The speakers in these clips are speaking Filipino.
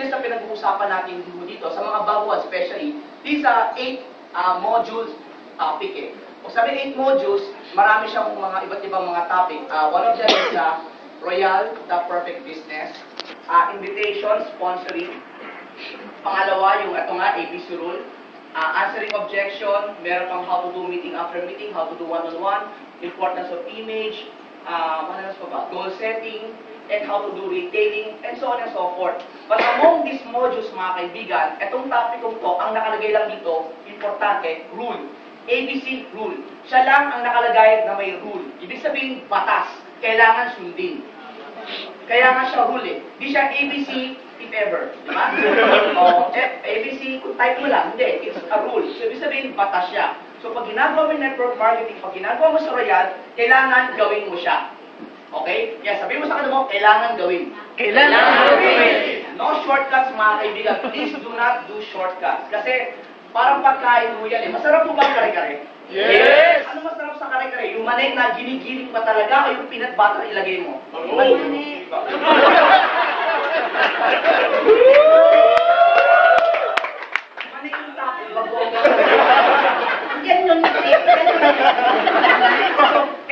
dyan sa pinag-uusapan natin dito, sa mga baguhan especially, these are 8 modules topic eh. Kung sabi 8 modules, marami siyang mga iba't ibang mga topic. One of them is Royal, the perfect business, invitation, sponsoring. Pangalawa, yung ito nga, ABC rule. Answering objection, meron pang how to do meeting after meeting, how to do one-on-one, importance of image, goal setting, and how to do retailing, and so on and so forth. But among these modules, mga kaibigan, itong topic kong to, ang nakalagay lang dito, importante, rule. ABC rule. Siya lang ang nakalagay na may rule. Ibig sabihin, batas. Kailangan sundin. Kaya nga siya rule eh. Di siya ABC if ever. Di ba? ABC, kung type mo lang, hindi. It's a rule. So, ibig sabihin, batas siya. So, pag ginagawa mo yung network marketing, pag ginagawa mo sa Royal, kailangan gawin mo siya. Okay? Kaya sabihin mo sa kanila mo, kailangan gawin. Kailangan gawin. No shortcuts, mga kaibigan. Please do not do shortcuts. Kasi, parang pagkain mo yan eh. Masarap mo ba ang kare-kare? Yes! Ano masarap sa kare-kare? Yung manay na ginigiling pa talaga o yung peanut butter ilagay mo? Oo. Manay. Manay yung tapos, bago. Yan yun.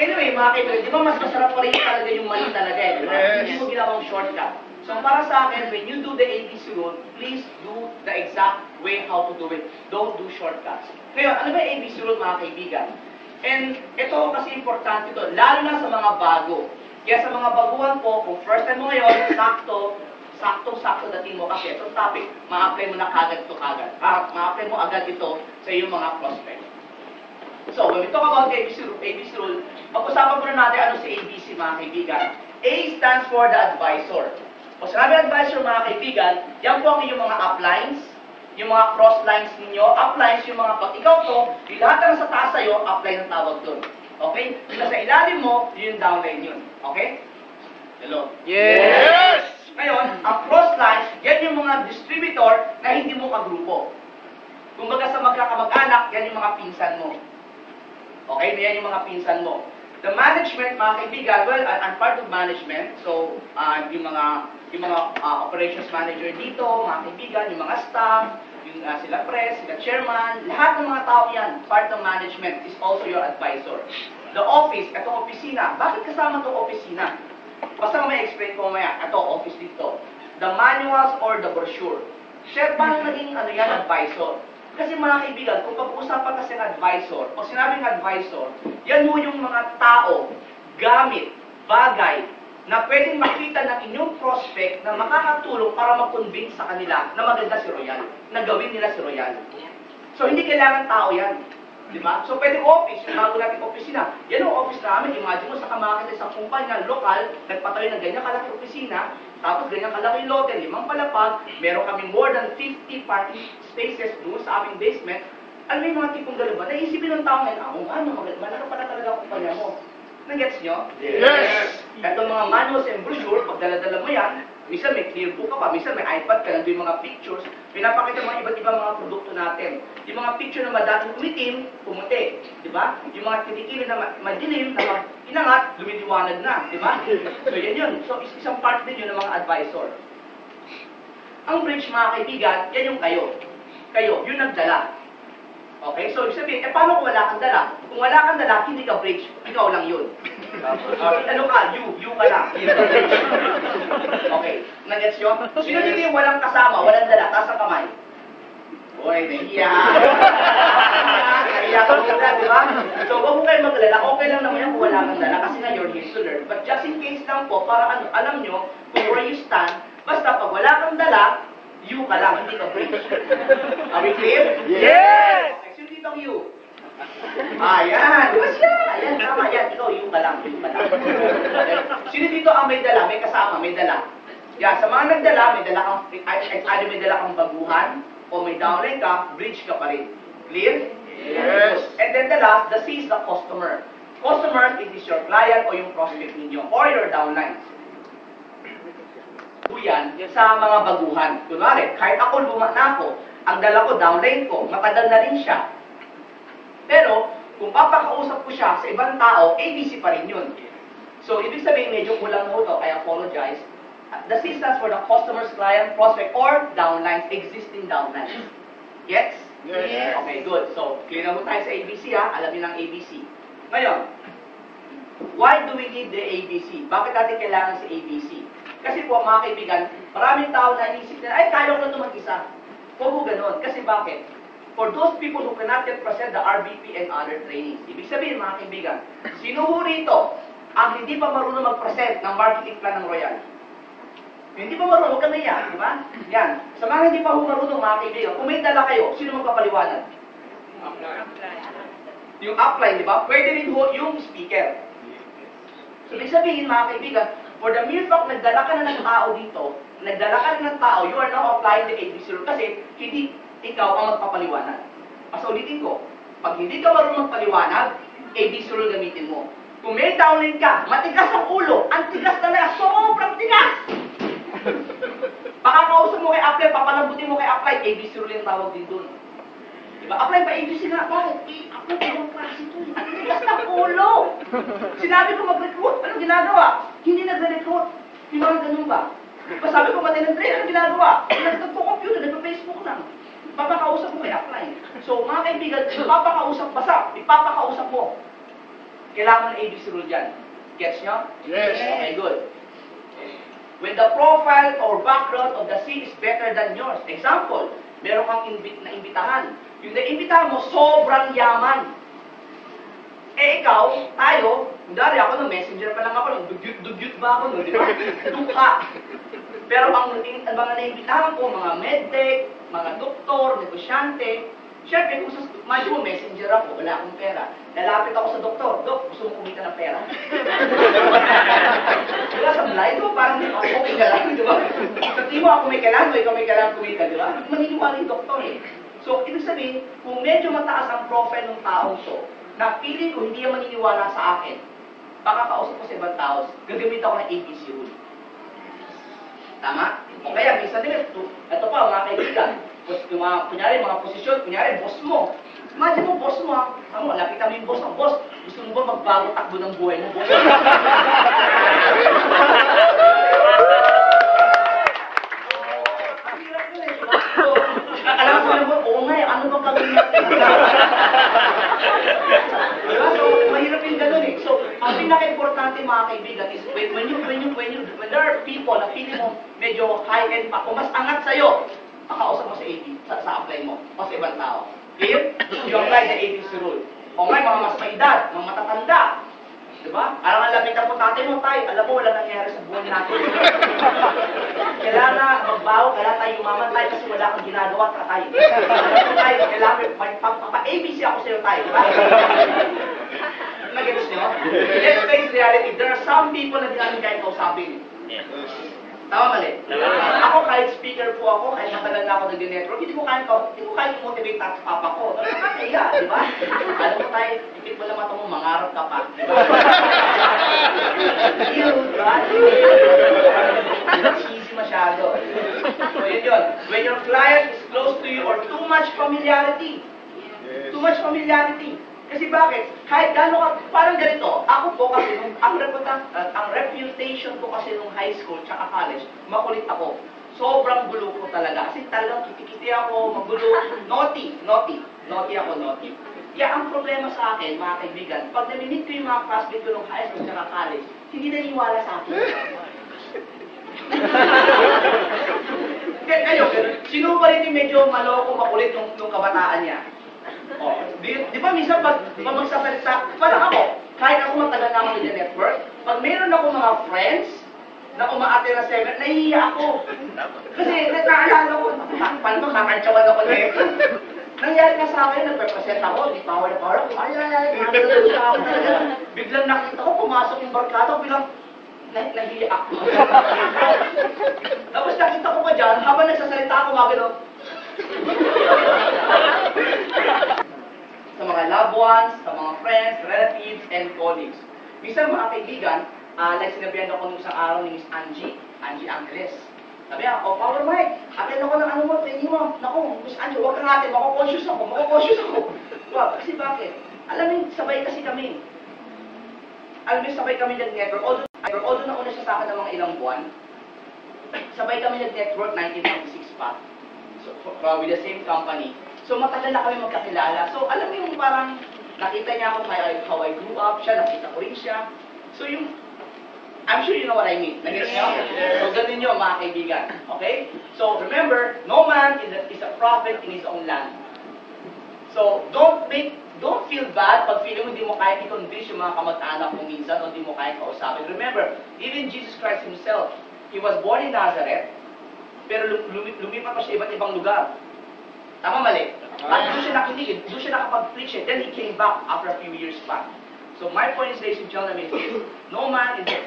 Anyway, mga kaibigan, di ba mas masarap pa rin talaga yung mali talaga eh, di ba? Yes. Hindi mo ginawang shortcut. So para sa akin, when you do the ABC rule, please do the exact way how to do it. Don't do shortcuts. Ngayon, ano ba yung ABC rule, mga kaibigan? And ito kasi importante ito, lalo na sa mga bago. Kaya sa mga baguhan po, kung first time mo ngayon, saktong-sakto dating mo kasi itong topic, ma-apply mo na kagad ito kagad. Ma-apply mo agad ito sa iyong mga prospect. So, when we talk about the ABC rule, pag-usapan muna natin ano si ABC, mga kaibigan. A stands for the advisor. Kung sinabi advisor, mga kaibigan, yan po ang inyong mga uplines, yung mga crosslines ninyo, uplines, yung mga pag ikaw to, yung lahat na sa taas sa'yo, upline ang tawag doon. Okay? Yung nasa ilalim mo, yun yung downline yun. Okay? Hello? Yes! Ngayon, ang crosslines, yan yung mga distributor na hindi mo kagrupo. Kumbaga sa magkakamag-anak, yan yung mga pinsan mo. Okay? Yan yung mga pinsan mo. The management, mga kaibigan, well, I'm part of management. So, yung mga operations manager dito, mga kaibigan, yung mga staff, yung sila press, sila chairman, lahat ng mga tao yan, part ng management is also your advisor. The office, itong opisina. Bakit kasama itong opisina? Basta may explain ko mamaya, ito, office dito. The manuals or the brochure. Share, paano naging advisor? Kasi mga kaibigan, kung pag-uusapan kasi ng advisor, o sinabing advisor, yan mo yung mga tao, gamit, bagay, na pwedeng makita ng inyong prospect na makakatulong para mag-convince sa kanila na maganda si Royal, na gawin nila si Royal. So, hindi kailangan tao yan. Di ba? So, pwedeng office, yung bago natin opisina. Yan ang office namin. Imagine mo, sa kamakita sa kumpanya, lokal, nagpatayo ng ganyan kalaki opisina, tapos ganyan kalaki lote, 5 palapag, meron kami more than 50 parking spaces doon sa aming basement. Alam mo yung mga tipong gano'n ba? Naisipin ng tao ngayon, malaki pala talaga ang kumpanya mo. Nag-gets nyo? Yes! Itong mga manuals and brochure, pag dala-dala mo yan, minsan may clear book ka pa, minsan may iPad ka, nandun yung mga pictures, pinapakita mga iba't ibang mga produkto natin. Yung mga picture na madating umitim, pumuti, di ba? Yung mga kinikili na madilim, na inangat, lumiliwanag na, di ba? So yan yun. So isang part din yun ng mga advisor. Ang bridge, mga kaibigan, yan yung kayo. Kayo, yung nagdala. Okay? So, ibig sabihin, paano kung wala kang dala? Kung wala kang dala, hindi ka bridge. Ikaw lang yun. Ano ka? You ka lang. Okay. Nag-gets yun? Sino dito yung walang kasama, walang dala, taas ang kamay? Uy, nahiya. Nahiya ka muna, di ba? So, huwag mo kayo mag-alala. Okay lang naman yung kung wala kang dala kasi nga you're here to learn. But just in case lang po, para alam nyo kung where you stand, basta pag wala kang dala, you ka lang, hindi ka bridge. Are we clear? Yes! Sino dito ang you? Ayan, diba siya? Ayan, tama, yan. Ikaw, you ka lang, you ka lang. Sino dito ang may dala, may kasama, may dala? Yan, sa mga nagdala, may dala kang, either may dala kang baguhan, o may downline ka, bridge ka pa rin. Clear? Yes! And then the last, the C is the customer. Customer, it is your client o yung prospect ninyo, or your downlines. Yan sa mga baguhan. Kunwari, kahit ako luma na ako, ang dala ko, downline ko, matadal na rin siya. Pero, kung papakausap ko siya sa ibang tao, ABC pa rin yun. So, ibig sabihin, medyo kulang mo ito, I apologize. The C stands for the customer's client, prospect, or downlines, existing downlines. Gets? Yes. Okay, good. So, clear na mo tayo sa ABC ha. Alam niyo ng ABC. Ngayon, why do we need the ABC? Bakit natin kailangan si ABC? Kasi po, mga kaibigan, maraming tao na inisip na, ay, kaya ko lang ito mag-isa. Huwag mo ganun. Kasi bakit? For those people who cannot yet present the RBP and other trainings. Ibig sabihin, mga kaibigan, sino ho rito ang hindi pa marunong mag-present ng marketing plan ng Royal? Hindi pa marunong, huwag ka naiya, di ba? Yan. Sa mga hindi pa ho marunong, mga kaibigan, kung may dala kayo, sino magpapaliwanag? Yung upline, di ba? Pwede rin ho yung speaker. So, ibig sabihin, mga kaibigan, for the mere fact, nagdala ka na ng tao dito, nagdala ka na ng tao, you are now applying the ABC rule kasi hindi ikaw ang magpapaliwanag. Mas ulitin ko, pag hindi ka marunong magpaliwanag, ABC rule gamitin mo. Kung may downline ka, matigas ang ulo, ang tigas talaga, sobrang tigas! Pakakausap mo kay apply, papalambutin mo kay apply, ABC rule yung tawag din dun. Diba? Apply pa ABC nga, bakit? Apply pa yung klase ito. Ang tigas ng ulo! Sinabi ko mag-recruit, anong ginagawa? Hindi nagre-recruit. Yung mga ganun ba? Diba sabi ko matinang train, anong ginagawa? Nagtagpo-computer, nagpa-Facebook lang. Papakausap mo kay apply. So, mga kaibigan, ipapakausap mo. Kailangan ng ABC rule dyan. Gets nyo? Yes. Okay, good. When the profile or background of the C is better than yours. Example, meron kang imbitahan. Yung naimbitahan mo, sobrang yaman. Eh ikaw, tayo, dari ako no, messenger pa lang ako, dugyut ba ako no, di ba? Duka. Pero ang mga naimbitahan ko, mga medtech, mga doktor, negosyante, syempre, kung sa imagine mo, messenger ako, wala akong pera. Lalapit ako sa doktor, Dok, gusto mo kumita ng pera? Diba, sa blind mo, parang okay ka lang, di ba? Sa mo, ako may kailangan, ikaw may kailangan kumita, di ba? Maniniwala yung doktor eh. So, ibig sabihin, kung medyo mataas ang profile ng taong to, na feeling ko hindi yung maniniwala sa akin, baka kausap ko sa ibang tao, gagamit ako ng ABC rule. Tama? O kaya, minsan din, ito pa, mga kaibigan, yung mga, kunyari, mga posisyon, kunyari, boss mo. Imagine mo, boss mo, ano, lapitan mo yung boss mo. Boss, gusto mo ba magbago takbo ng buhay mo, boss? Ang hirap yun eh, diba? So, alam ko na mo, oo nga eh, ano bang gagawin natin? Diba? So, mahirap yung gano'n eh. So, ang pinaka-importante mga kaibigan is when there are people na feeling mo medyo high-end pa, kung mas angat sa'yo, makausap mo sa AB, sa apply mo, o sa ibang tao. Clear? You apply the ABC rule. O nga, mga mas may edad, mga matatanda. Diba? Alam nga, lapitan po tatay mo, tay, alam mo, wala nangyari sa buhay natin. Kailangan na magbago, kailangan tayo umaman tayo kasi wala kang ginagawa at tayo. Tayo, kailangan, pa-ABC ako sa'yo tayo, diba? Nag-gets nyo? Let's face reality, there are some people na di namin kahit kausapin. Tama mali? Ako kahit speaker po ako, kahit matagal na ako nag-network, hindi ko kaya i-motivate at papa ko. Nakakaya, di ba? Alam mo tayo, ipit mo naman ito mo, mangarap ka pa. Di ba? Cheesy masyado. So yun. When your client is close to you or too much familiarity. Too much familiarity. Kasi bakit? Kahit gano'n ka, parang ganito, ako po kasi, ang reputation ko kasi nung high school tsaka college, makulit ako. Sobrang gulo ko talaga. Kasi talagang kitikiti ako, magulo, naughty ako. Kaya ang problema sa akin, mga kaibigan, pag nami-meet ko yung mga classmates ko nung high school tsaka college, hindi naniniwala sa akin. Kaya kayo, sino pa rin yung medyo maloko, makulit nung kabataan niya? Oh, di ba minsan pag magsasalita, parang ako, kahit ako matagal na ako sa network, pag mayroon ako mga friends na umaate na seminar, nahihiya ako. Kasi naalala ko, paano kakantsawan ako na nangyari ka sa akin, nagpe-present ako, di power na power ako, ay, ako talaga. Biglang nakita ko, pumasok yung barkada, biglang nahihiya ako. Tapos nakita ko pa dyan, habang nagsasalita ako, magano, sa mga loved ones, sa mga friends, relatives, and colleagues. Minsan mga kaibigan, like sinabihan ako nung isang araw ni Miss Angie Angeles. Sabi niya, oh, Power Mike, atin ako ng ano mo, training mo. Naku, Miss Angie, huwag kang atin, makakonsyus ako. Wow, kasi bakit? Alam mo, sabay kasi kami. Sabay kami ng network. Although nauna siya sa akin ng mga ilang buwan, sabay kami nag-network 1996 pa. So, with the same company. So, matagal na kami magkakilala. So, alam mo yung parang nakita niya ako how I grew up, siya, nakita ko rin siya. So, I'm sure you know what I mean. Nag-gets niyo? Yes. So, ganun yun, mga kaibigan. Okay? So, remember, no man is a prophet in his own land. So, don't feel bad pag feeling mo hindi mo kaya i-convince yung mga kamag-anak mo minsan o hindi mo kaya kausapin. Remember, even Jesus Christ himself, he was born in Nazareth, pero lumipat pa siya iba't ibang lugar. Tama, mali? At doon siya nakinig, doon siya nakapag-preach it. Then he came back after a few years back. So my point is, ladies and gentlemen, is no man is a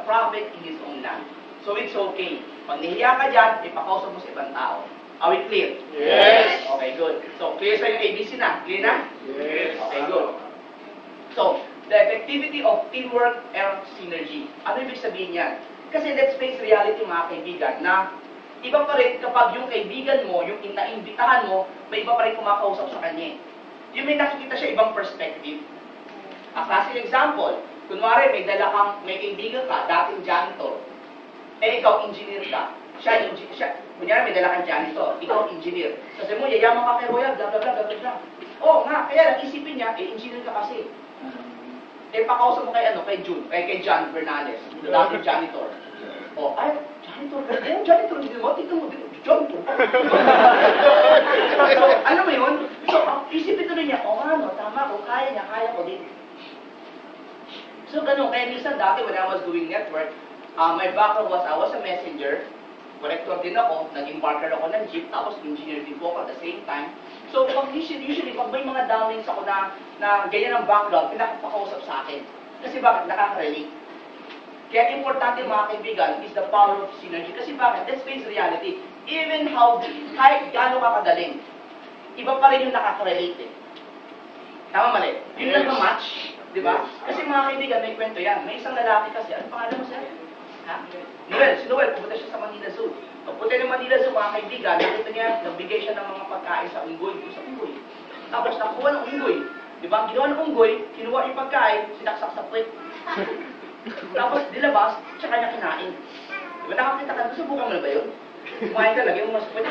prophet in his own land. So it's okay. Pag nahiya ka dyan, ipakausap mo sa ibang tao. Are we clear? Yes. Okay, good. So, clear sa yung ABC na? Clear na? Yes. Okay, good. So, the effectivity of teamwork and synergy. Ano ibig sabihin yan? Kasi let's face reality, mga kaibigan, na iba pa rin kapag yung kaibigan mo, yung naimbitahan mo, may iba pa rin kumakausap sa kanya. Yung may nakikita siya ibang perspective. As an example, kunwari may kaibigan ka, dating janitor, ikaw engineer ka. Siya, kunyari may dala kang janitor, ikaw engineer. Kasi mo, yayaman ka kay Royal, blah blah blah blah blah. Oo nga, kaya lang isipin niya, engineer ka kasi. Pakausap mo kay June, kay John Bernales, dating janitor. Ay, janitor ka? Janitor, hindi mo, tignan mo, janitor. So, alam mo yun? So, isipin tuloy niya, ano, tama ko, kaya ko din. So, ganun. Kaya minsan dati, when I was doing network, my background was, I was a messenger, collector din ako, naging partner ako ng jeep, tapos engineer din po ako at the same time. So, usually, pag may mga downlinks ako na ganyan ang background, pinapakausap sa akin. Kasi bakit? Nakaka-relate. Kaya importante, mga kaibigan, is the power of synergy. Kasi bakit? Let's face reality. Even kahit gaano ka kagaling, iba pa rin yung nakaka-relate eh. Tama, mali? Yung nag-match, di ba? Kasi mga kaibigan, may kwento yan. May isang lalaki kasi, ano pangalan mo sir? Ha? Noel, si Noel, pupunta siya sa Manila Zoo. Pagpunta ng Manila Zoo, mga kaibigan, nakita niya, nagbigay siya ng mga pagkain sa unggoy, sa unggoy. Tapos nakuha ng unggoy. Di ba? Ang ginawa ng unggoy, kinuha yung pagkain, sinaksak sa puwet. Tapos dilabas, tsaka niya kinain. Di ba? Nakakita ka, subukan mo na ba yun? Kumain ka, lagyan mo mas puwet.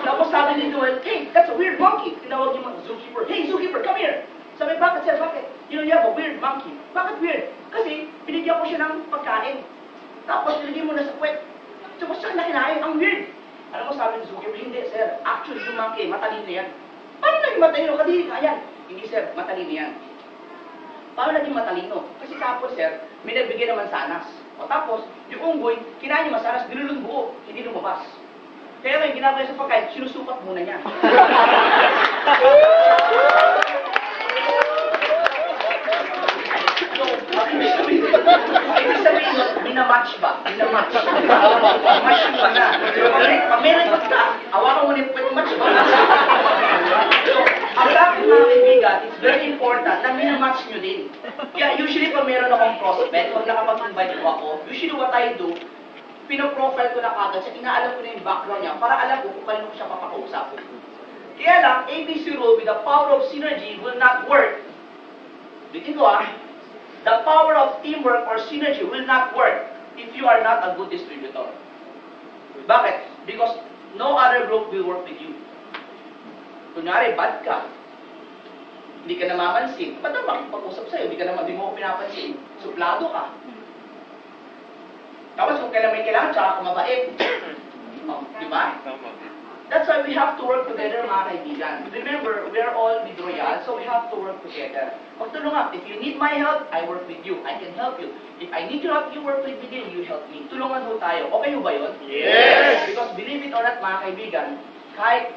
Tapos sabi ni Noel, hey, that's a weird monkey. Tinawag yung mga zookeeper, hey, zookeeper, come here. Sabi, bakit sir, bakit? You have a weird monkey. Bakit weird? Kasi, binigyan ko siya ng pagkain. Tapos, nilagyan mo na sa puwet. Tapos, siya na kinain. Ang weird. Alam mo, sabi ng zookeeper, hindi sir. Actually, yung monkey, matalino yan. Paano naging matalino? Kadiri ka yan. Hindi sir, matalino yan. Paano naging matalino? Kasi tapos sir, may nagbigay naman sanas. O tapos, yung unggoy, kinain niya masanas, nilulong buo, hindi lumabas. Kaya may ginagawa sa pagkain, sinusukat muna niya. Ibig sabihin nun, minamatch ba? Minamatch. Match ba na? Pag may record ka, awakan mo yung match ba? So, ang dapat mga kaibigan, it's very important na minamatch nyo din. Kaya usually pag meron akong prospect, pag nakapag-invite ko ako, usually what I do, pinoprofile ko na kagad siya, inaalam ko na yung background niya para alam ko kung kanino ko siya papakausap. Kaya lang, ABC rule with the power of synergy will not work. Bitin ko the power of teamwork or synergy will not work if you are not a good distributor. Bakit? Because no other group will work with you. Kunyari, bad ka. Hindi ka namamansin. Ba't ang makipag-usap sa'yo? Hindi mo ko pinapansin. Suplado ka. Tapos kung kailan may kailangan, tsaka ka mabait. Di ba? That's why we have to work together, mga kaibigan. Remember, we are all with Royal, so we have to work together. Magtulungan. If you need my help, I work with you. I can help you. If I need your help, you work with me, you help me. Tulungan ho tayo. Okay ho ba yun? Yes! Because believe it or not, mga kaibigan, kahit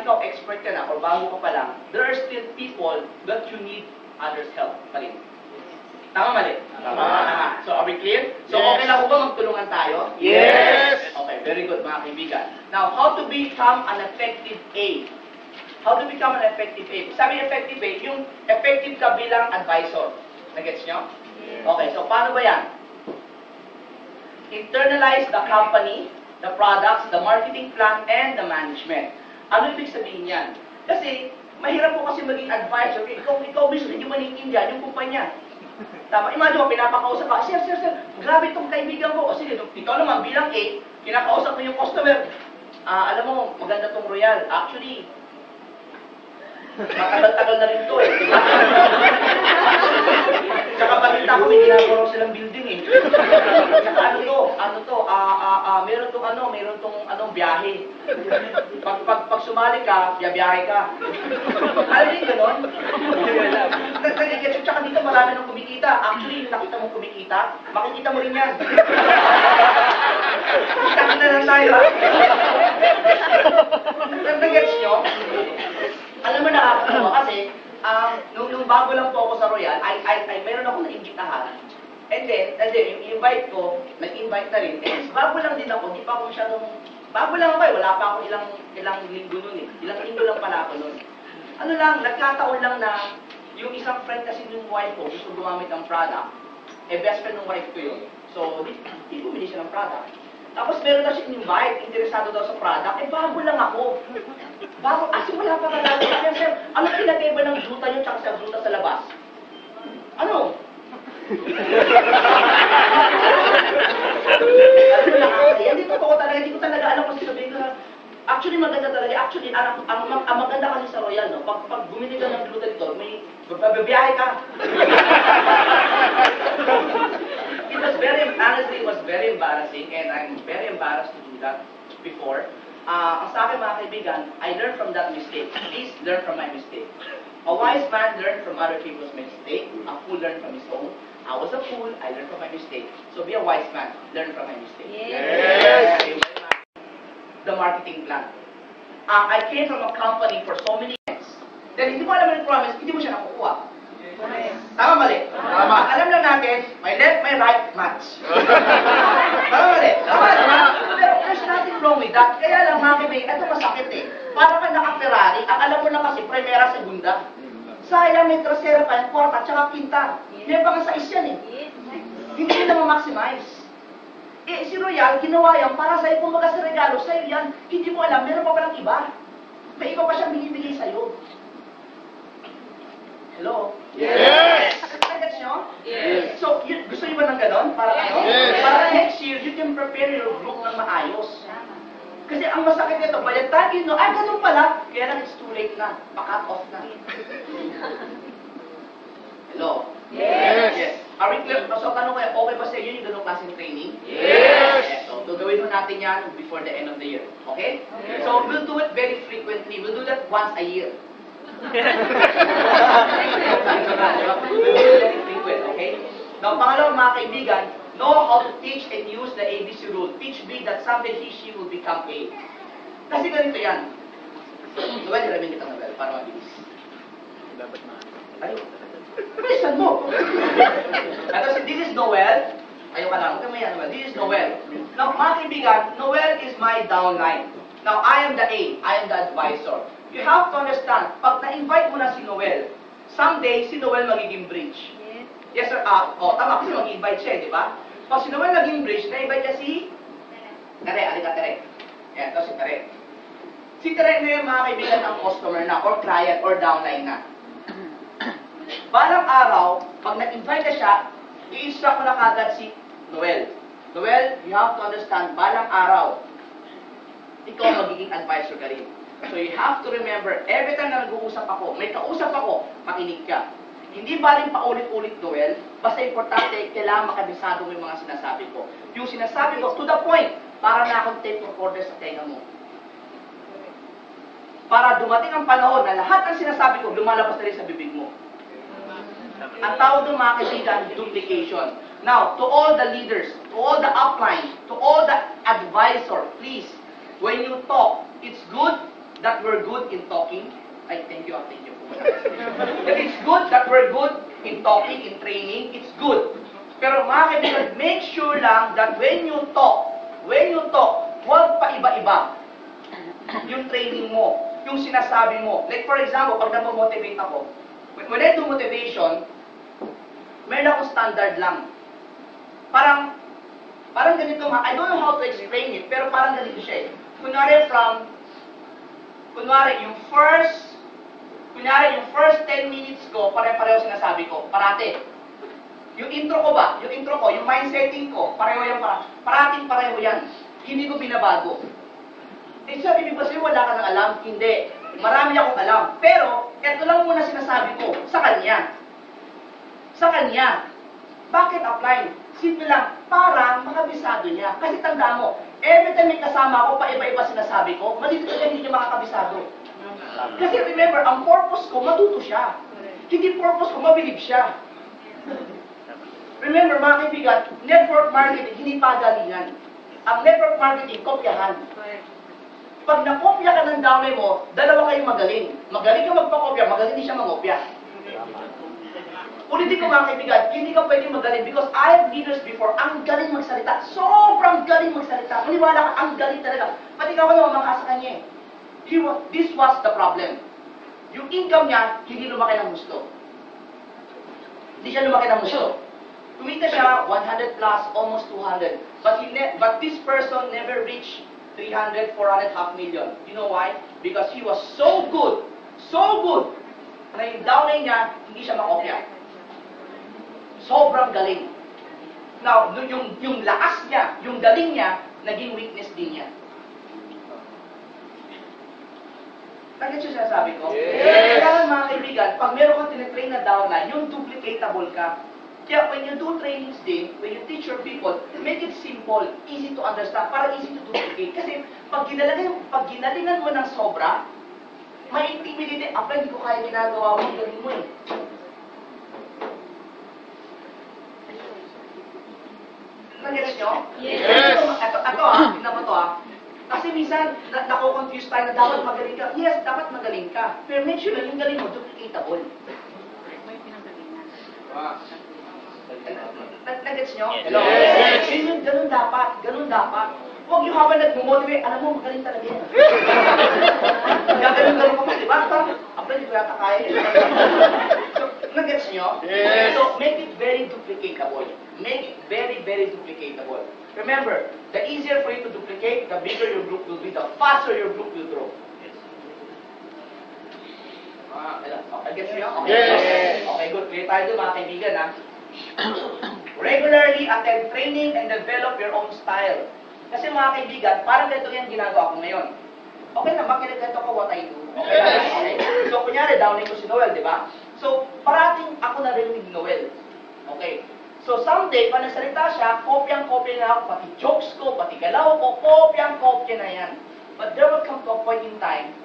ikaw expert ka na or bago ka pa lang, there are still people that you need others' help pa rin. Tama, mali? Tama. So, are we clear? So, Yes. okay lang ho ba magtulungan tayo? Yes. Okay, very good, mga kaibigan. Now, how to become an effective A? How to become an effective A? Sabi effective A, yung effective ka bilang advisor. Nagets nyo? Yes. Okay, so paano ba yan? Internalize the company, the products, the marketing plan, and the management. Ano ibig sabihin yan? Kasi, mahirap po kasi maging advisor. Ikaw mismo, hindi mo naiintindihan yung kumpanya. Tama, imagine mo, pinapakausap ka, sir, grabe itong kaibigan ko. O sige, ikaw naman bilang A, kinakausap mo yung customer. Alam mo, maganda tong Royal. Actually, matagal-tagal na rin to eh. Tsaka balita ko, may ginagawa silang building eh. Tsaka meron tong biyahe. Pag sumali ka, biyahe ka. Alam niyo yung ganon? Tsaka dito marami nang kumikita. Actually, yung nakita mong kumikita, makikita mo rin yan. Kita na lang tayo. Nag-gets nyo? Alam mo nakakatawa kasi, nung bago lang po ako sa Royal, meron ako na-imbitahan. And then, yung invite ko, nag-invite na rin. And bago lang din ako, di pa ako masyadong, bago lang ako eh, wala pa ako ilang linggo nun eh. Ilang linggo lang pala ako nun. Ano lang, nagkataon lang na, yung isang friend kasi ng wife ko, gusto gumamit ng product. Eh, best friend ng wife ko yun. So, di bumili siya ng product. Tapos meron na siya invite, interesado daw sa product. Eh, bago lang ako. Wala pa kalala. Kaya, sir, ano pinagkaiba ng juta nyo tsaka sa juta sa labas? Ano? Hindi ko talaga alam kung sabihin ko na, actually, maganda talaga. Actually, ang maganda kasi sa Royal, no? Pag bumili ka ng gluten dito, may babiyahe ka. Honestly, it was very embarrassing, and I'm very embarrassed to do that before. Ang sa akin, mga kaibigan, I learned from that mistake. Please learn from my mistake. A wise man learned from other people's mistake. A fool learned from his own. I was a fool, I learned from my mistake. So be a wise man, learn from my mistake. Yes. The marketing plan. I came from a company for so many years. Then hindi mo alam yung promise, hindi mo siya nakukuha. Tama mali? Tama. Alam lang natin, my left, my right, match. Tama mali? Tama. Pero there's nothing wrong with that. Kaya lang mga kaibigan, ito masakit eh. Para ka naka-Ferrari, ang alam mo lang kasi, primera, segunda. Sayang may trasera pa, kwarta, tsaka quinta. May pang sa yan eh. Hindi nila ma-maximize. Eh, si Royal, ginawa yan para sa'yo, kung sa regalo, sa'yo yan. Hindi mo alam, meron pa palang iba. May iba pa siyang binibigay sa'yo. Hello? Yes! Gets nyo? Yes. So, gusto niyo ba ng ganon? Para ano? Yes. Para next year, you can prepare your group ng maayos. Kasi ang masakit nito, by the time you know, ganun pala, kaya lang it's too late na. Pa-cut off na. Hello? Yes. Are we clear? So, tanong kayo, okay ba sa inyo yung ganung klaseng training? Yes. So, gagawin mo natin yan before the end of the year. Okay? Yes. So, we'll do it very frequently. We'll do that once a year. Okay? Now, pangalawa mga kaibigan, know how to teach and use the ABC rule. Teach B that someday he, she will become A. Kasi ganito yan. Noel, hiramin kita Noel, para mabilis. Ay, bilisan mo. At this is Noel. Ayaw ka lang, huwag Noel. This is Noel. Now, mga kaibigan, Noel is my downline. Now, I am the A. I am the advisor. You have to understand, pag na-invite mo na si Noel, someday, si Noel magiging bridge. Yes, sir. Tama, kasi mag-invite siya, di ba? Pag si Noel naging bridge, na-invite niya si Tere, alika Tere. Yan, ito si Tere. Si Tere na yung mga kaibigan ng customer na, or client, or downline na. Balang araw, pag na-invite na siya, i-instruct ko na kagad si Noel. Noel, you have to understand, balang araw, ikaw magiging advisor ka rin. So you have to remember, every time na nag-uusap ako, may kausap ako, makinig ka. Hindi ba rin paulit-ulit, Noel? Basta importante, kailangan makabisado mo yung mga sinasabi ko. Yung sinasabi ko, to the point, para na akong tape recorder sa tenga mo. Para dumating ang panahon na lahat ng sinasabi ko, lumalabas na rin sa bibig mo. Ang tawag ng mga kaibigan, duplication. Now, to all the leaders, to all the upline, to all the advisor, please, when you talk, it's good that we're good in talking. I thank you po. It's good that we're good in talking, in training. It's good. Pero mga kaibigan, make sure lang that when you talk, huwag pa iba-iba yung training mo, yung sinasabi mo. Like for example, pag namomotivate ako, when I do motivation, meron akong standard lang. Parang ganito I don't know how to explain it, pero parang ganito siya eh. Kunwari, yung first 10 minutes ko, pare-pareho sinasabi ko, parate. Yung intro ko ba? Yung intro ko, yung mindsetting ko, pareho yan parating pareho yan. Hindi ko binabago. Eh, sabi ko kasi wala ka nang alam? Hindi. Marami akong alam. Pero, eto lang muna sinasabi ko sa kanya. Sa kanya. Bakit apply? Simple lang, para makabisado niya. Kasi tandaan mo, every time may kasama ako, paiba-iba sinasabi ko, malito ka hindi niya makakabisado. Kasi remember, ang purpose ko, matuto siya. Hindi purpose ko, mabilib siya. Remember, mga kaibigan, network marketing, hindi pagalingan. Ang network marketing, kopyahan. Pag nakopya ka ng downline mo, dalawa kayong magaling. Magaling ka magpakopya, magaling din siya mangopya. Ulitin ko mga kaibigan, hindi ka pwede magaling because I have leaders before, ang galing magsalita. Sobrang galing magsalita. Maniwala ka, ang galing talaga. Pati ka naman makasa kanya eh. This was the problem. Yung income niya, hindi lumaki ng gusto. Hindi siya lumaki ng gusto. Kumita siya 100 plus, almost 200. But this person never reached 300, 400, half million. You know why? Because he was so good, na yung downline niya, hindi siya makopya. Sobrang galing. Now, yung lakas niya, yung galing niya, naging weakness din niya. Nagets yung sinasabi ko? Yes! Kailangan mga kaibigan, pag meron kang tinitrain na downline, yung duplicatable ka. Kaya when you do trainings din, when you teach your people, make it simple, easy to understand, para easy to duplicate. Kasi pag ginalingan mo ng sobra, may intimidate, hindi ko kaya ginagawa mo, galing mo eh. Nag-gets nyo? Yes! Ito tingnan mo to Kasi minsan, nako-confuse tayo na dapat magaling ka. Yes, dapat magaling ka. Pero make sure na yung galing mo, duplicatable. Nag-gets nyo? Yes! Ganun dapat. Huwag yung habang nag-motivate, alam mo, magaling talaga yan. Gagaling ko pa, di ba? Hindi ko yata kaya. So, nag-gets nyo? Yes! So, make it very duplicatable. Make it very, very duplicatable. Remember, the easier for you to duplicate, the bigger your group will be, the faster your group will grow. Okay, gets nyo? Okay. Yes! Okay, good. Clear tayo doon, mga kaibigan, Regularly attend training and develop your own style. Kasi mga kaibigan, parang ganito yan ginagawa ko ngayon. Okay na, makinig ganito ko what I do. Okay na, okay. So, kunyari, downing ko si Noel, di ba? So, parating ako narinig ni Noel. Okay. So, someday, pag nagsalita siya, kopyang-kopya na ako, pati jokes ko, pati galaw ko, kopyang-kopya na yan. But there will come to a point in time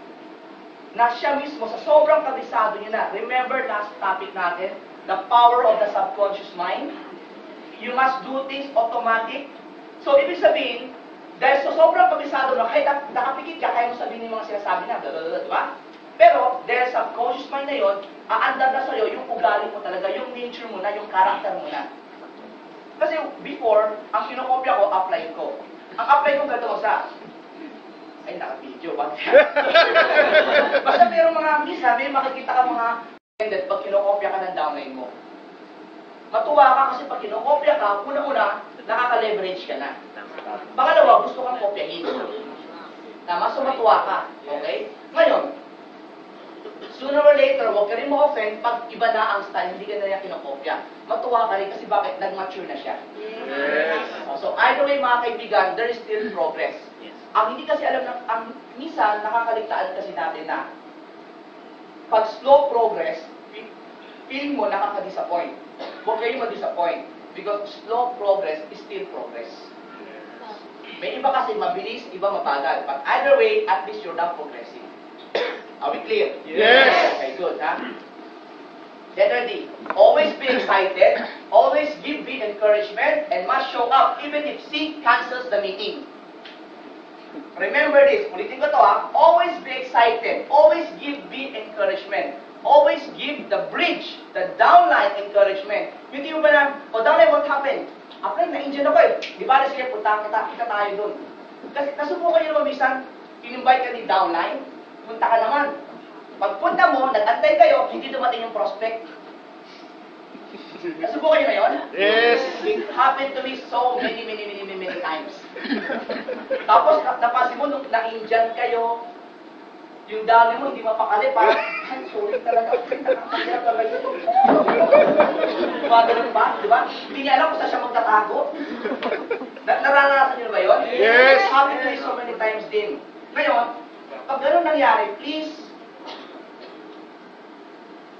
na siya mismo, sa sobrang kabisado niya na. Remember last topic natin, the power of the subconscious mind? You must do things automatic. So, ibig sabihin, dahil sa sobrang kabisado na, kahit nakapikit ka, kaya mo sabihin yung mga sinasabi na, di ba? Pero, dahil sa subconscious mind na yun, aandar na sa'yo yung ugali mo talaga, yung nature mo na, yung character mo na. Kasi before, ang kinokopya ko, apply ko. Ang apply ko ganito sa, ay, naka-video ba? Basta mayroong mga misa, may makikita ka mga pag kinokopya ka ng downline mo. Matuwa ka kasi pag kinokopya ka, una-una, nakaka-leverage ka na. Pangalawa, gusto kang kopyahin. Tama? So matuwa ka. Okay? Ngayon, sooner or later, huwag ka rin ma-offend pag iba na ang style, hindi ka na niya kinokopya. Matuwa ka rin kasi bakit? Nag-mature na siya. Yes! So either way mga kaibigan, there is still progress. Ang hindi kasi alam ng, ang minsan, nakakaligtaan kasi natin na pag slow progress, feeling mo nakaka-disappoint. Huwag kayong ma-disappoint because slow progress is still progress. May iba kasi mabilis, iba mabagal. But either way, at least you're not progressing. Are we clear? Yes! Okay, good, Letter D. Always be excited, always give B encouragement, and must show up even if C cancels the meeting. Remember this, ulitin ko to always be excited, always give B encouragement, always give the bridge, the downline encouragement. Yung di mo ba na, downline, what happened? Apply, na-injure ako Di ba na sige, punta kita tayo dun. Kasi nasubukan nyo naman minsan, in-invite ka ni downline, punta ka naman. Pagpunta mo, nag-antay kayo, hindi dumating yung prospect. Nasubukan nyo na yun? Yes! It happened to me so many times. Tapos, napansin mo, nung na-injure kayo, yung dami mo, hindi mapakali, parang Ay, sorry talaga. Nakakaya talaga ito. Gumagano'n pa, di ba? Hindi niya alam kung saan siya magtatago. Naranasan niyo ba yun? Yes! It's happened to me so many times din. Ngayon, pag gano'n nangyari, please,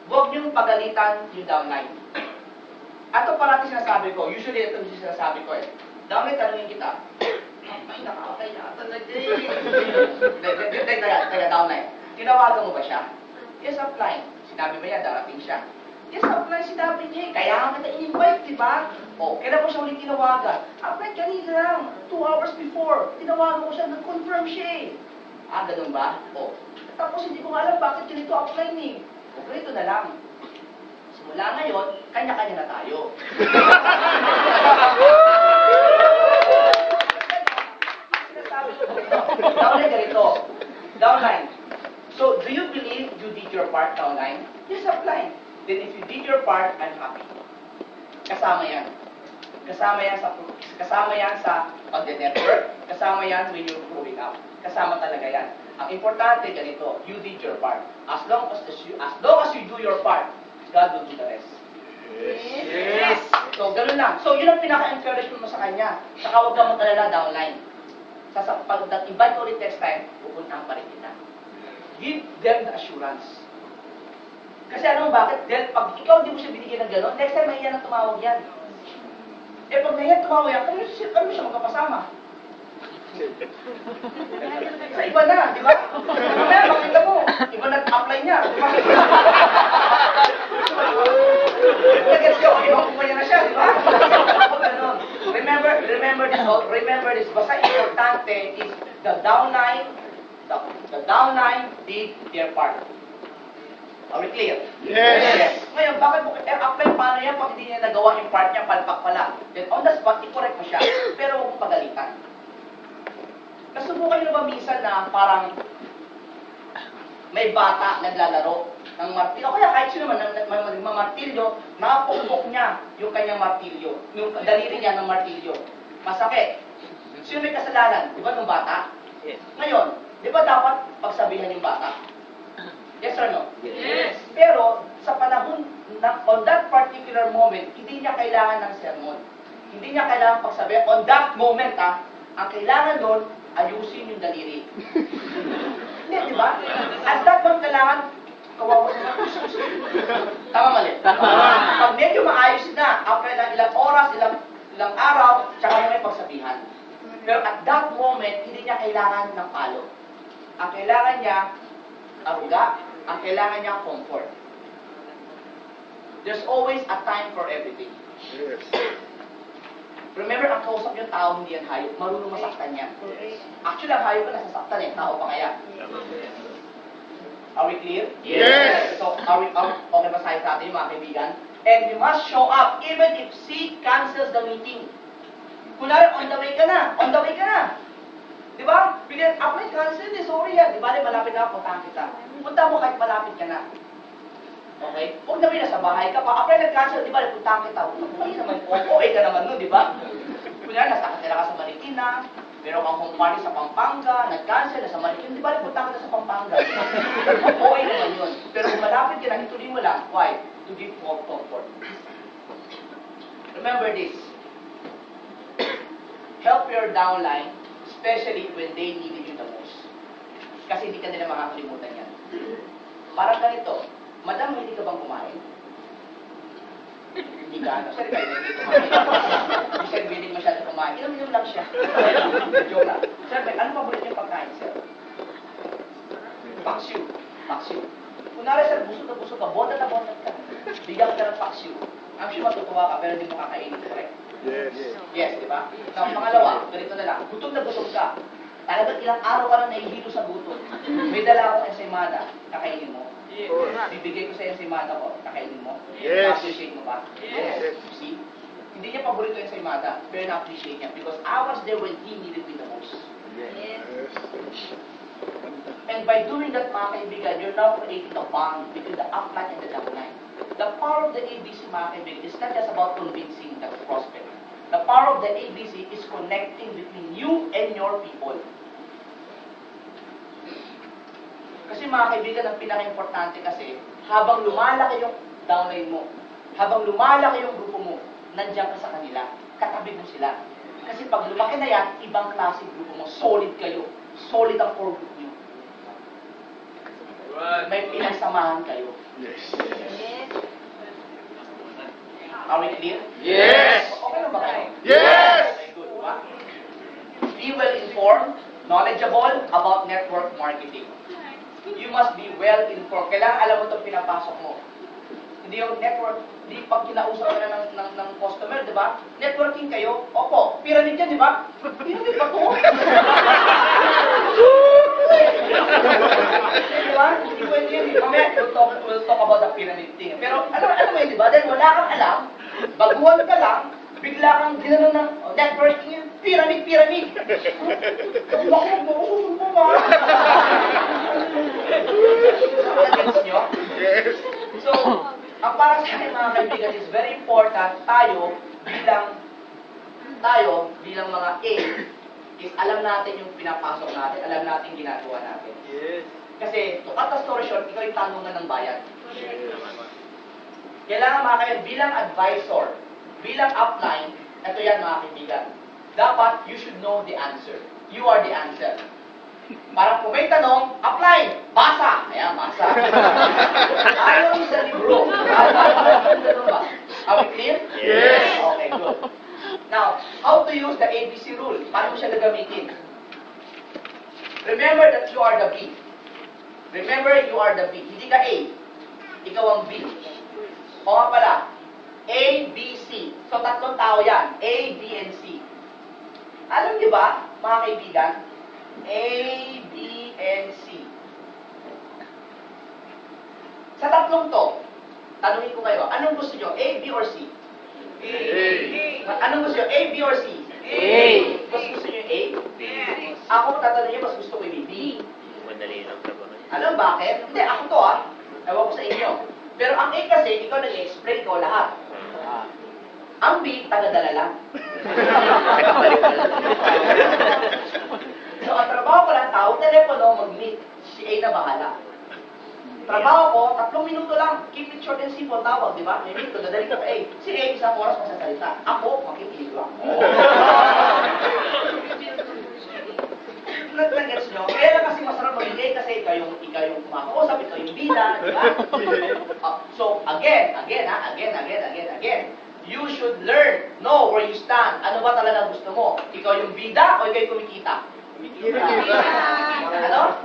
huwag niyong pagalitan yung downline. Ito parati sinasabi ko, usually ito yung sinasabi ko eh. Downline, tanungin kita, ay, nakakaya talaga eh. Taga downline. Tinawagan mo ba siya? Yes, upline. Sinabi ba niya, darating siya? Yes, upline, sinabi niya eh. Kaya nga kita in-invite, di ba? O, kailan mo siya ulit tinawagan? Upline, kanina lang. 2 hours before. Tinawagan ko siya, nag-confirm siya eh. Ah, ganun ba? O. Tapos hindi ko nga alam bakit ganito upline eh. O, ganito na lang. Simula ngayon, kanya-kanya na tayo. Sinasabi ko, downline ganito. Downline. So, do you believe you did your part, downline? Yes, upline. Then if you did your part, I'm happy. Kasama yan. Kasama yan sa pag-network. Kasama yan when you're growing up. Kasama talaga yan. Ang importante ganito, you did your part. As long as you do your part, God will do the rest. Yes! So, ganun lang. So, yun ang pinaka-encouragement mo sa kanya. Saka huwag kang mag-alala downline. Pag invite ko ulit next time, pupuntahan pa rin kita. Give them the assurance. Kasi alam mo bakit? Dahil pag ikaw hindi mo siya binigyan ng gano'n, next time mahiya na tumawag yan. Eh pag nahiya tumawag yan, ano siya magkapasama? Sa iba na, di ba? Mamaya, makita mo, iba nag-apply niya, di ba? Nag-gets ko, ibang kumpanya na siya, di ba? Remember this, basta importante is the downline did their part. Are we clear? Yes! Ngayon, bakit mo, apply paano yan pag hindi niya nagawa yung part niya, palpak pala. Then on the spot, i-correct mo siya. Pero huwag mo pagalitan. Nasubukan niyo ba minsan na parang may bata naglalaro ng martilyo? O kaya kahit sino man nagmamartilyo, nakapukpok niya yung kanyang martilyo. Yung daliri niya ng martilyo. Masakit. Sino may kasalanan? Di ba nung bata? Yes. Ngayon, di ba dapat pagsabihan yung bata? Yes or no? Yes! Pero, sa panahon, on that particular moment, hindi niya kailangan ng sermon. Hindi niya kailangan pagsabihan. On that moment, ang kailangan doon, ayusin yung daliri. Hindi, di ba? At that moment, kailangan, kawawa na. Tama mali? Pag medyo maayos na, after ilang oras, ilang araw, tsaka na may pagsabihan. Pero at that moment, hindi niya kailangan ng palo. Ang kailangan niya, aruga, ang kailangan niya, comfort. There's always a time for everything. Yes! Remember, ang kausap yung tao, hindi yan hayop. Marunong masaktan yan. Actually, ang hayop na nasasaktan eh. Tao pa kaya. Are we clear? Yes! So, okay ba sa atin yung mga kaibigan? And you must show up even if she cancels the meeting. Kunwari, on the way ka na. On the way ka na. Di ba? Bigyan, apply cancel eh. Sorry yan. Di ba? Malapit na, puntahan kita. Punta mo kahit malapit ka na. Okay? Huwag na nasa bahay ka pa. Apply nag-cancel, di ba? Puntahan kita. Ay naman, okay ka naman nun, di ba? Kunwari, nasa katira ka sa Marikina. Meron kang home party sa Pampanga. Nag-cancel, nasa Marikina. Di ba? Puntahan kita sa Pampanga. Okay naman yun. Pero kung malapit ka na, ituloy mo lang. Why? To give more comfort. Remember this. Help your downline, especially when they needed you the most. Kasi hindi ka nila makakalimutan yan. Parang ganito, Madam, hindi ka bang kumain? Hindi ka, ano? Sir, kayo hindi kumain. Hindi siya hindi masyado kumain. Inom-inom lang siya. Joke lang. Sir, ano paborito yung pagkain, sir? Paksiw. Paksiw. Kunwari, sir, busog ka, bondat ka. Bigyan ka ng paksiw. I'm sure matutuwa ka, pero hindi mo kakainin, correct? Yes! Yes, di ba? Now, pangalawa, ganito na lang. Gutom na gutom ka. Talagang ilang araw ka na nahihilo sa gutom. May dala akong ensaymada. Kakainin mo. Yes! Bibigay ko sa ensaymada ko. Kakainin mo. Yes. Na-appreciate mo ba? Yes. See? Hindi niya paborito yung ensaymada, pero na-appreciate niya because I was there when he needed me the most. Yes! And by doing that, mga kaibigan, you're now creating a bond between the upline and the downline. The power of the ABC, mga kaibigan, is not just about convincing the prospect. The power of the ABC is connecting between you and your people. Kasi mga kaibigan, ang pinaka-importante kasi, habang lumalaki yung downline mo, habang lumalaki yung grupo mo, nandiyan ka sa kanila, katabi mo sila. Kasi pag lumaki na yan, ibang klase grupo mo, solid kayo, solid ang core group nyo. May pinagsamahan kayo. Yes. Are we clear? Yes. Okay na ba kayo? Yes. Very good, diba? Be well informed, knowledgeable about network marketing. You must be well informed. Kailangan alam mo itong pinapasok mo. Hindi yung network, hindi pag kinausap ka na ng customer, di ba? Networking kayo, opo, pyramid yan, di ba? Pyramid ba ito? Di ba? Hindi pwede yun. Mamaya, we'll talk about the pyramid thing. Pero alam mo yun, di ba? Dahil wala kang alam, baguhan ka lang, bigla kang ginano ng networking yun, pyramid. Bakit mo, susunod mo ba? Agents nyo? Yes. So, ang para sa akin mga kaibigan is very important tayo bilang mga A is alam natin yung pinapasok natin, alam natin ginagawa natin. Yes. Kasi to cut the story short, ikaw yung tanungan ng bayan. Kailangan mga kaibigan, bilang advisor, bilang upline, ito yan mga kaibigan. Dapat you should know the answer. You are the answer. Parang kung may tanong, apply! Basa! Ayan, basa. Ayon sa libro. Are we clear? Yes. Okay, good. Now, how to use the ABC rule? Paano mo siya gagamitin? Remember that you are the B. Remember, you are the B. Hindi ka A. Ikaw ang B. O nga pala, A, B, C. So, tatlong tao yan. A, B, and C. Alam niyo ba, mga kaibigan, A, B, and C. Sa tatlong to, tanungin ko kayo, anong gusto nyo? A, B, or C? A. Anong gusto nyo? A, B, or C? A. Mas gusto nyo yung A? Yes. Ako, tatanungin nyo, mas gusto ko yung B. Madali lang sa bahay. Alam bakit? Hindi, ako to ewan ko sa inyo. Pero ang A kasi, ikaw nag-explain ko lahat. Ang B, tagadala lang. So, ang trabaho ko lang, tawag telepono, mag-meet. Si A na bahala. Trabaho ko, 3 minuto lang. Keep it short and simple, tawag, di ba? May minuto, dadaling ko kay A. Si A, isang oras masasalita. Ako, makikinig lang. Nag-gets nyo? Kaya lang kasi masarap mag-ingay kasi ikaw yung kumakausap, ikaw yung bida, di ba? So, again. You should learn, know where you stand. Ano ba talaga gusto mo? Ikaw yung bida o ikaw yung kumikita? Ano?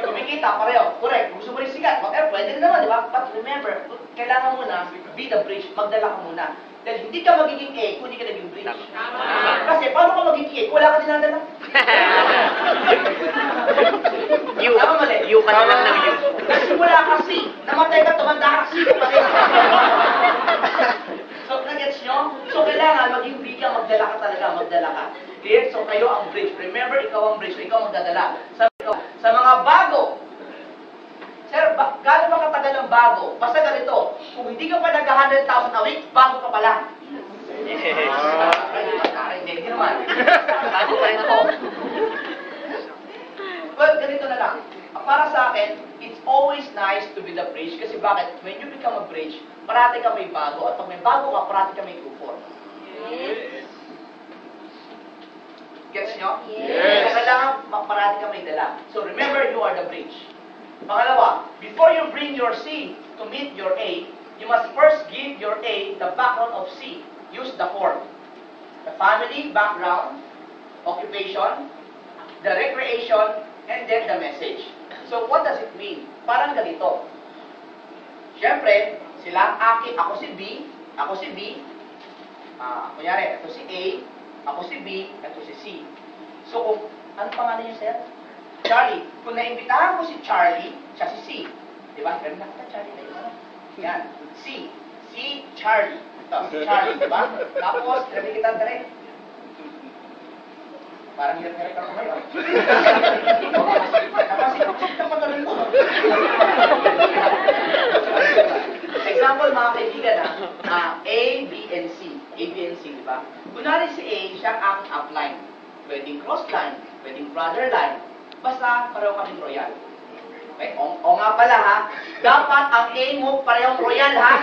Kumikita, pareho. Correct. Gusto mo rin sikat. Pwede rin naman, di ba? But remember, kailangan muna, be the bridge. Magdala ka muna. Dahil hindi ka magiging A kung hindi ka naging bridge. Kasi paano ka magiging A kung wala ka dinadala? Tama mali. You ka na lang ng you. Kasi wala ka C. Namatay ka, tumanda ka C. So, nagets nyo? So, kailangan maging B ka, magdala ka talaga, magdala ka. Clear? So, kayo ang bridge. Remember, ikaw ang bridge. So, ikaw magdadala. Sa mga bago, sir, gano'n ba katagal ang bago? Basta ganito, kung hindi ka pa nag-100,000 a week, bago ka pa lang. Yes. Hindi naman. Bago pa rin ako. Well, ganito na lang. Para sa akin, it's always nice to be the bridge. Kasi bakit? When you become a bridge, parati ka may bago. At pag may bago ka, parati ka may grupo. Gets nyo? Yes. So, kailangan parati ka may dala. So, remember, you are the bridge. Pangalawa, before you bring your C to meet your A, you must first give your A the background of C. Use the form. The family, background, occupation, the recreation, and then the message. So, what does it mean? Parang ganito. Siyempre, sila ang akin, ako si B, kunyari, ito si A, ako si B, ito si C. So, kung, ano pangalan niyo, sir? Charlie. Kung naimbitahan ko si Charlie, siya si C. Diba? Ganun na kita, Charlie. Yan. C. Si Charlie. Ito, si Charlie, diba? Tapos, sabi kita rin. Parang hirap-hirap ka ngayon. Kasi, pagkakaroon ko. Example, mga kaibigan A, B, and C. A, B, and C, diba? Kunwari si A, siya ang upline. Pwedeng cross line, pwedeng brother line. Basta, pareho kaming royal. Okay, o nga pala ha, dapat ang aim mo parehong royal ha.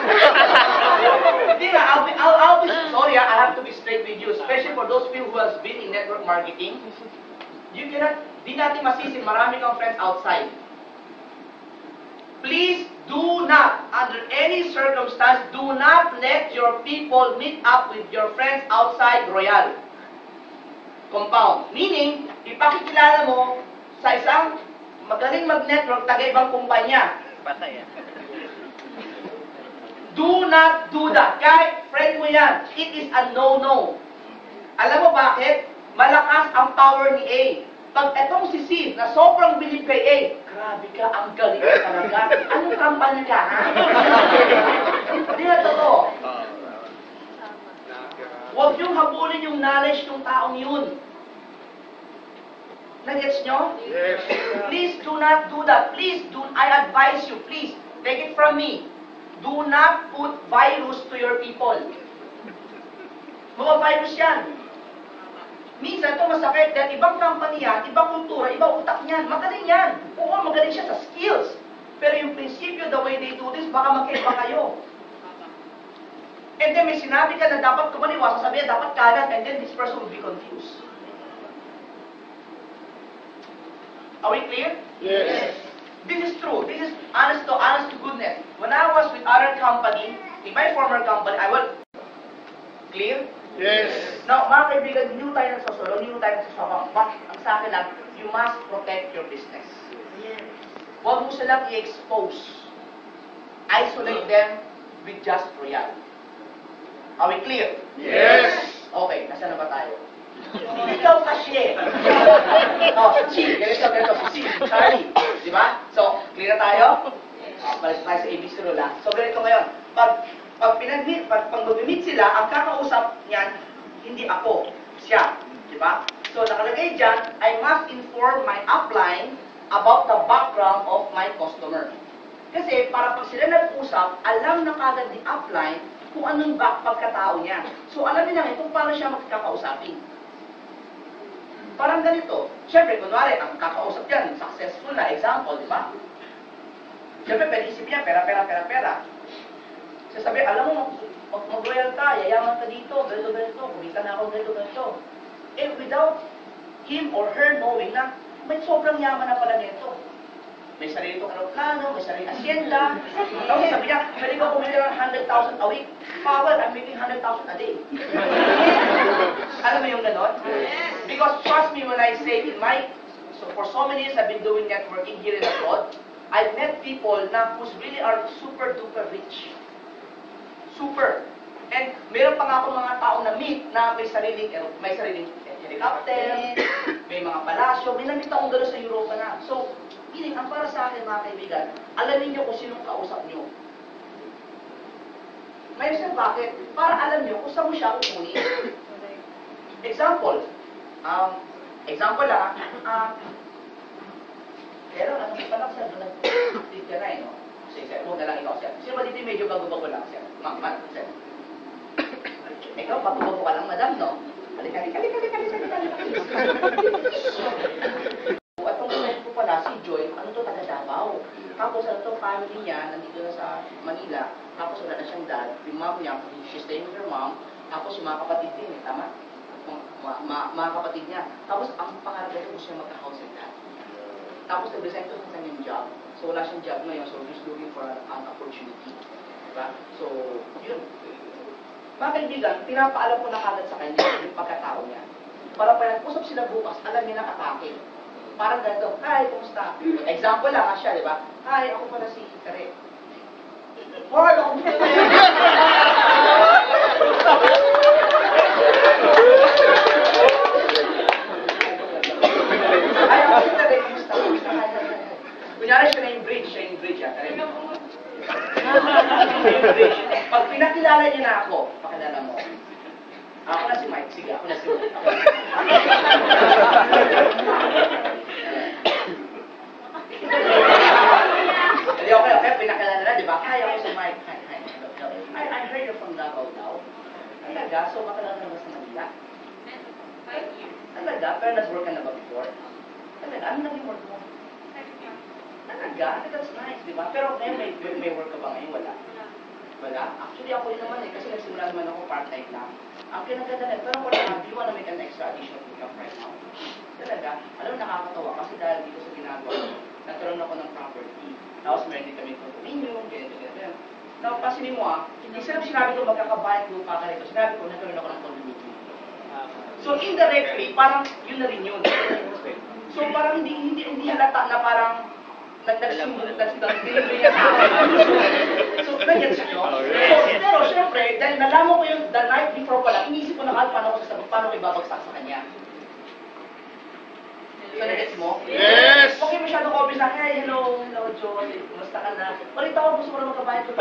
Hindi nga, I'll be sorry ha, I have to be straight with you, especially for those people who has been in network marketing. You cannot, di natin masisi, marami kang friends outside. Please do not, under any circumstance, do not let your people meet up with your friends outside Royal compound. Meaning, ipakikilala mo sa isang magaling mag-network, taga-ibang kumpanya. Patay ah. Do not do that. Kahit friend mo yan, it is a no-no. Alam mo bakit? Malakas ang power ni A. Pag etong si C, na sobrang bilib kay A, grabe ka, ang galing ka talaga. Anong kampanya ka, ha? Hindi na totoo. Huwag niyong habulin yung knowledge ng taong yun. Nagets nyo? Yes. Please do not do that. Please do, I advise you, please, take it from me. Do not put virus to your people. Mga virus yan. Minsan ito masakit dahil ibang company yan, ibang kultura, ibang utak niyan. Magaling yan. Oo, magaling siya sa skills. Pero yung prinsipyo, the way they do this, baka magkaiba kayo. And then may sinabi ka na dapat kumaliwa, sasabihin dapat kanan, and then this person will be confused. Are we clear? Yes. This is true. This is honest to goodness. When I was with other company, in my former company, I will... Clear? Yes. Now, mga kaibigan, hindi tayo nagsasulong, hindi tayo nagsasulong. But ang sa akin lang, you must protect your business. Huwag mo silang i-expose. Isolate them with just Royal. Are we clear? Yes. Okay, nasa na ba tayo? Ikaw kasi. Oh, si ganito, si Charlie. Di ba? So, clear na tayo? Balik tayo sa ABC rule ha. So, ganito ngayon. Pag mag-meet sila, ang kakausap niyan, hindi ako, siya. Di ba? So, nakalagay dyan, I must inform my upline about the background of my customer. Kasi, para pag sila nag-usap, alam na kagad ni upline kung anong pagkatao niya. So, alam niya kung paano siya magkakausapin. Parang ganito. Siyempre, kunwari, ang kakausap yan, successful na example, di ba? Siyempre, pwede isipin niya, pera. Sasabi, alam mo, mag-royal ka, yayaman ka dito, ganito, kumita na ako, ganito. Eh, without him or her knowing na, may sobrang yaman na pala nito. May sarili itong aeroplano, may sarili asyenda. Tapos sabi niya, pwede ka kumita ng 100,000 a week. Power, I'm making 100,000 a day. Alam mo yung ganon? Because trust me when I say so for so many years I've been doing networking here in abroad, I've met people na who's really are super duper rich. Super. And meron pa nga akong mga tao na meet na may sariling helicopter, may mga palasyo, may namit akong gano'n sa Europa na. So, meaning, ang para sa akin mga kaibigan, alamin niyo kung sinong kausap niyo. Ngayon sir, bakit? Para alam niyo kung saan mo siya kukunin. Example lang, pero ano pa lang sir, nag-tip ka na no? Sige sir, huwag na lang ikaw sir. Sino ba dito medyo bago-bago lang sir? Ma'am, sir. Ikaw, bago-bago ka lang madam, no? Halika. At kung friend ko pala, si Joy, ano to, taga Davao. Tapos ano to, family niya, nandito na sa Manila. Tapos wala na siyang dad. Yung mom niya, she's staying with her mom. Tapos yung mga kapatid din, tama? Mga kapatid niya. Tapos ang pangarap niya, gusto niya magka-house and dad. Tapos nag-resign to sa kanyang job. So wala siyang job ngayon, so he's looking for an opportunity. Diba? So, yun. Mga kaibigan, pinapaalam ko na kagad sa kanya yung pagkatao niya. Para pag nag-usap sila bukas, alam niya na atake. Parang ganito, hi, kumusta? Example lang siya, di ba? Hi, ako pala si Kare. Hoy, ako pala Ay, ako si Kare, kumusta? Kunyari siya na yung bridge, Kare. Pag pinakilala niya na ako, pakilala mo. Ako na si Mike. Sige, ako na si Mike. Hindi, okay. Pinakilala na, di ba? Hi, ako si Mike. Hi. I heard you're from Davao daw. Talaga? So, matagal ka na ba sa Manila? 5 years. Talaga? Pero nag-work ka na ba before? Talaga? Ano naging work mo? Talaga? ka, that's nice, di ba? Pero ngayon, may work ka ba ngayon? Wala. Wala? Actually, ako rin naman kasi nagsimula naman ako part-time lang. Ang kinaganda pero wala nga, do you wanna make an extra additional income right now? Talaga, alam mo, nakakatawa kasi dahil dito sa ginagawa ko, nagkaroon ako ng property. Tapos meron din kami condominium, ganito. Now, pasinin mo instead of sinabi ko magkakabayad lupa ka rito, sinabi ko nagkaroon ako ng condominium. So indirectly, parang yun na rin yun. So parang hindi halata na parang nagsimbol niya sa akin. So nag-gets nyo? Pero syempre, dahil nalaman ko yung the night before pala, iniisip ko na paano ko sasagot, paano ko ibabagsak sa kanya. So nag-gets mo? Yes! Okay, masyadong obvious na, hey, hello, John, kumusta ka na? Balita ko, gusto ko na magkabayad ko.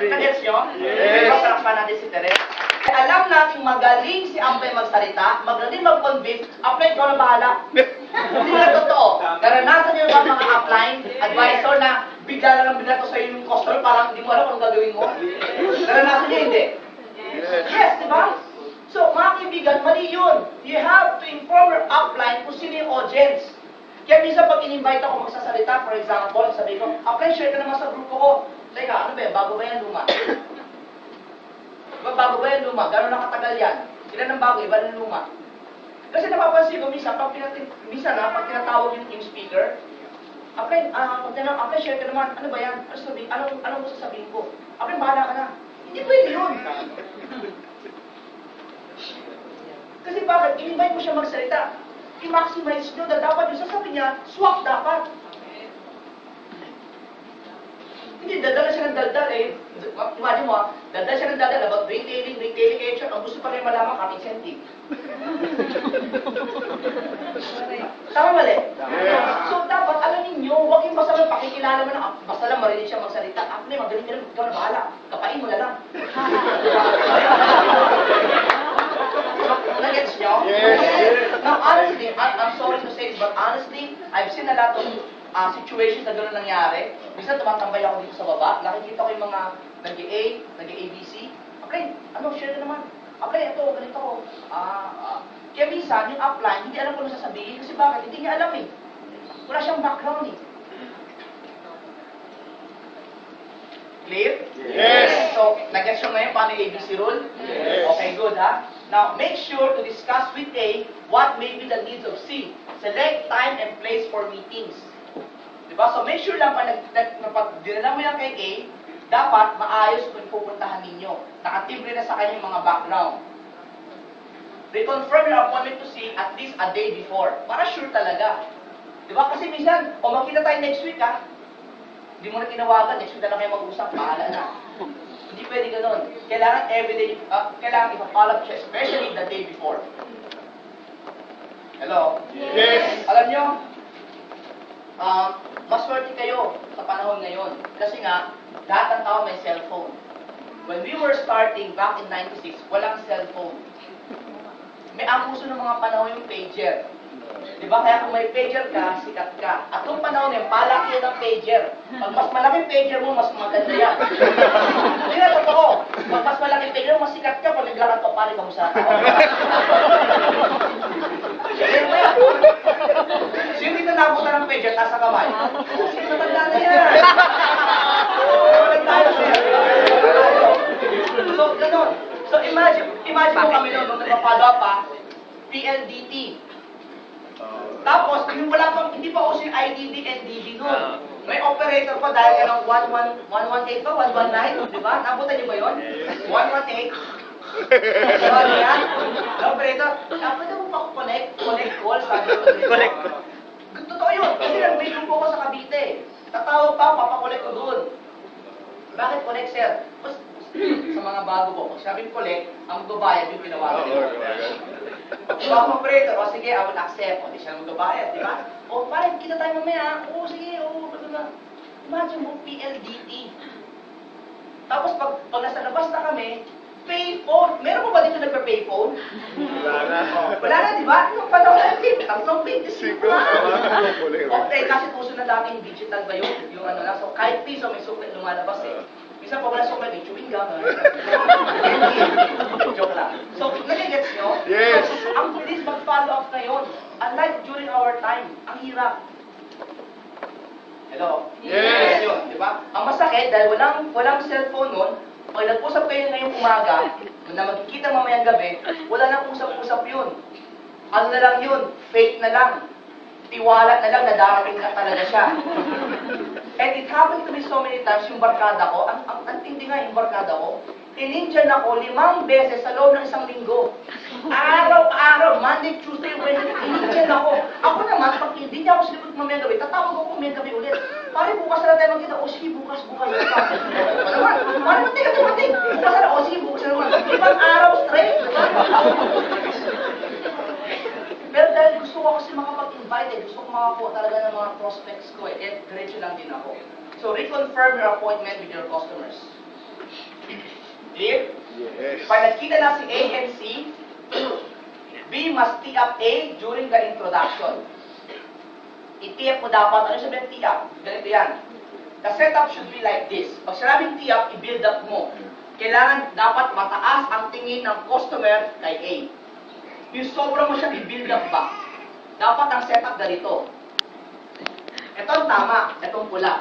Nagets nyo? Yes. Pasakpan natin si Teres. Alam nating magaling si Ampay magsalita, magaling mag-convince, Ampay, ikaw na bahala. Hindi na totoo. Naranasan niyo ba mga upline, advisor na bigla lang binato sa yung customer, parang hindi mo alam kung gagawin mo? Naranasan niyo, hindi? Yes, di ba? So, mga kaibigan, mali yun. You have to inform your upline kung sino yung audience. Kaya minsan pag in-invite ako magsasalita, for example, sabi ko, upline, share ka naman sa grupo ko. Teka, ano ba yan? Bago ba yan luma? Bago ba yan luma? Gano'n nakatagal yan? Ilan ang bago? Iba ng luma? Kasi napapansin ko, minsan, pag tinatawag yung team speaker, okay, share ka naman, ano ba yan? Ano mo sasabihin ko? Okay, bahala ka na. Hindi pwede yun. Kasi bakit? In-invite mo siya magsalita. I-maximize nyo na dapat yung sasabihin niya, swak dapat. Hindi, daldal siya ng daldal eh. Imagine mo daldal siya ng daldal about retailing, action. Ang gusto pa rin malaman, cutting incentive. Tama mali? So, dapat alam ninyo, huwag yung basta lang pakikilala mo na, basta lang marinig siya magsalita. Actually, magaling ka lang, ikaw na bahala. Kapain mo na lang. Nagets nyo? Yes. Now, honestly, I'm sorry to say this, but honestly, I've seen a lot of situations na gano'n nangyari. Minsan tumatambay ako dito sa baba, nakikita ko yung mga nag-A, nag-ABC. Okay, share na naman. Okay, ito, ganito ko. Kaya minsan, yung upline, hindi alam kung ano sasabihin kasi bakit? Hindi niya alam eh. Wala siyang background eh. Clear? Yes. So, nag-gets nyo ngayon paano yung ABC rule? Yes. Okay, good ha? Now, make sure to discuss with A what may be the needs of C. Select time and place for meetings. Diba? So, make sure lang pag dinala mo yan kay A, dapat maayos kung pupuntahan ninyo. Nakatibre na sa kanyang mga background. Reconfirm your appointment to C at least a day before. Para sure talaga. Diba? Kasi minsan, makita tayo next week ha, hindi mo na tinawagan, next week na lang kayo mag-usap, bahala na. Hindi pwede ganun. Kailangan everyday, kailangan ipa-follow up siya, especially the day before. Hello? Yes. Alam nyo, maswerte kayo sa panahon ngayon. Kasi nga, lahat ng tao may cellphone. When we were starting back in 96, walang cellphone. May ang uso ng mga panahon yung pager. Diba? Kaya kung may pager ka, sikat ka. At kung panahon yun, palaki ng pager. Pag mas malaking pager mo, mas maganda yan. Hindi na totoo. Pag mas malaking pager mo, mas sikat ka. Pag naglakad ka, pari ka mo sa tao. Yan mo yan. Sino dito nabutan ng pager, taas sa kamay? Sino matanda na yan? Tayo, sir. So, ganun. So, imagine mo kami noon, nung nagpa-follow up pa, PLDT. Tapos, yung wala pang, hindi pa uso yung IDD, NDD noon. May operator pa dahil ka ng 118 pa, 119, di ba? Nabutan niyo ba yun? 118. Sabi yan? Operator, dapat na mo pa-connect call, sabi ko. Connect. Totoo yun. Kasi may grupo ko sa Cavite. Tatawag pa, papakolek ko doon. Bakit connect, sir? Sa mga bago po, pag sabing collect, ang magbabayad yung pinawagan nyo. Diba, operator, o sige, I will accept. O, di siya magbabayad, di ba? O, parang kita tayo mamaya. O, sige, o, imagine mo, PLDT. Tapos, pag nasa labas na kami, Payphone. Meron pa ba dito nagpa-payphone? Wala na. Wala na, di ba? Yung panahon natin, tatlong 25 Siguro. na. Huli. Okay, kasi puso na dating digital ba yun? Yung ano na. So, kahit piso, may suklet lumalabas eh. Minsan pa wala suklet, may chewing gum. Joke lang. So, nagigets nyo? Yes. So, ang bilis mag-follow up ngayon. Unlike during our time, ang hirap. Hello? Yes. Yun, di ba? Ang masakit, dahil walang cellphone nun, pag nag-usap kayo ngayong umaga, na magkikita mamayang gabi, wala nang usap-usap yun. Ano na lang yun? Fake na lang. Tiwala na lang na darating na talaga siya. And it happened to me so many times, yung barkada ko, ang tindi nga yung barkada ko, in-Indian ako 5 beses sa loob ng isang linggo. Araw-araw, Monday, Tuesday, Wednesday, in-Indian ako. Ako naman, pag hindi niya ako sinipot mamayang gabi, tatawag ako mamayang gabi ulit. Pare, bukas na tayo magkita. O sige, bukas. Ano naman? Pare, matik. Bukas na, o sige, bukas na naman. 5 araw straight. Pero dahil gusto ko kasi makapag-invite, gusto ko makakuha talaga ng mga prospects ko kaya diretso lang din ako. So, reconfirm your appointment with your customers. Clear? Yes. Pag nakita na si A and C, B must tee up A during the introduction. I-tee up mo dapat. Ano sabihin tee up? Ganito yan. The setup should be like this. Pag sinabing tee up, i-build up mo. Kailangan dapat mataas ang tingin ng customer kay A. Yung sobra mo siya i-build up ba? Dapat ang setup ganito. Ito ang tama, itong pula.